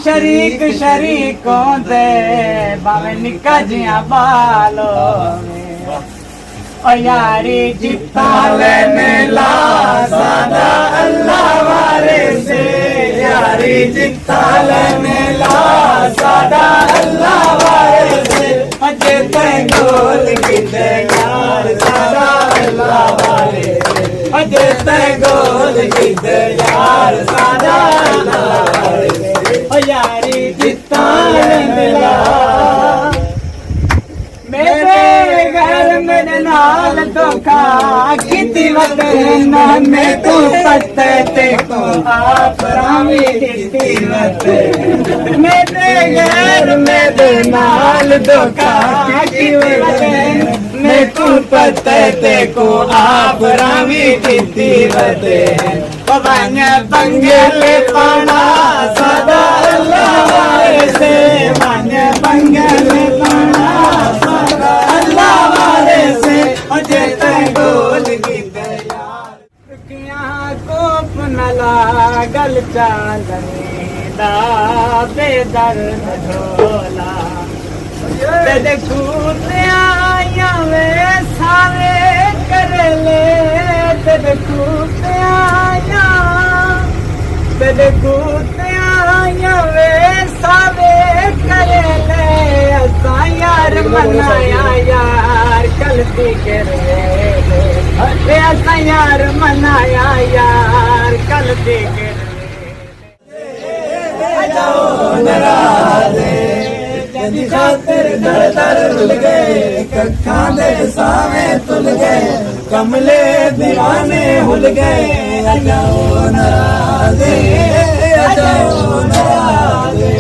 शरीक शरीकों दे बावे निका जिया बालो ओ यारी जिता लेने ला सादा अल्लाह वाले से यारी जिता लेने ला सादा अल्लाह वाले से अजे ते गोल किते यार सादा अल्लाह वाले से अजे ते गोल किते यार सादा अल्लाह वाले से ओ यारी जिता लेने ला मेरे घर मेरे नाल धोखा किती वतन में तू पत्ते ते को आप रामी किती वतन मेरे घर मेरे नाल धोखा किती वतन में तू पत्ते ते को आप रामी किती वतन पवन बंगले पाना सदा अल्लाह वाले से मन बंगले पाना अल्लाह वाले से अजे ते गोल गिद्दे यार रुकियां कोप न लागल चांदनी दा बेदर्द ढोला ते देखूं ते आया वे सारे कर ले ते देखूं ते आया ते देखूं ते आया वे सारे कर ले असा यार मनाया यार गलती कर ले असा यार मनाया यार गलती कर ले जदी खातिर दर दर रुल गए कखां दे सावे तुल गए कमले दीवाने हुल गए अजाओ नाराज़े अजाओ नाराज़े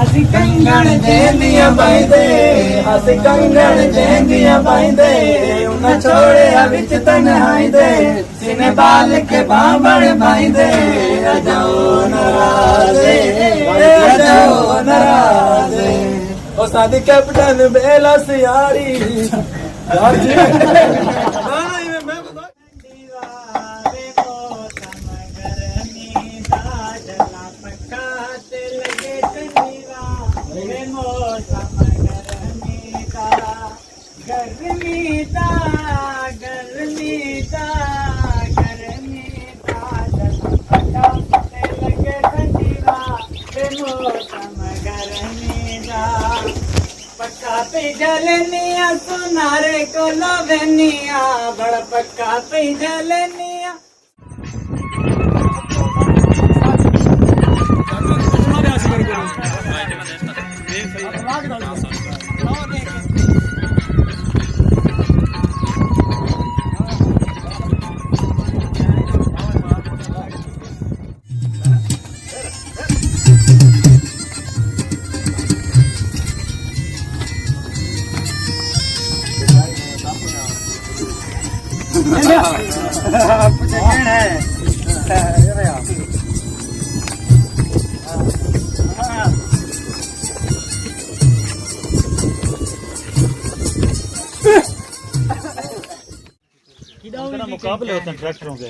ਅਸੀਂ ਕੰਗਣ ਜੇਂਦੀਆਂ ਪਾਈਂਦੇ ਅਸੀਂ ਕੰਗਣ ਜੇਂਦੀਆਂ ਪਾਈਂਦੇ ਉਹਨਾਂ ਛੋੜਿਆ ਵਿੱਚ ਤਨਹਾਈਂਦੇ ਸੀਨੇ ਬਾਲ ਕੇ ਬਾਂਬਣ ਪਾਈਂਦੇ ਅਜਾਓ ਨਾਰਾਜ਼ੇ ਅਜਾਓ ਨਾਰਾਜ਼ੇ ਉਹ ਸਾਡੀ ਕੈਪਟਨ ਬੇਲਾ ਸਿਆਰੀ ਯਾਰ ਜੀ गर्मी दा लगे ठंडीवा बेमौसम गर्मी दा पक्का पे जलनिया सुनारे को लवनिया बड़ पक्का पे जलनिया मुकाबले होते हैं ट्रैक्टरों के।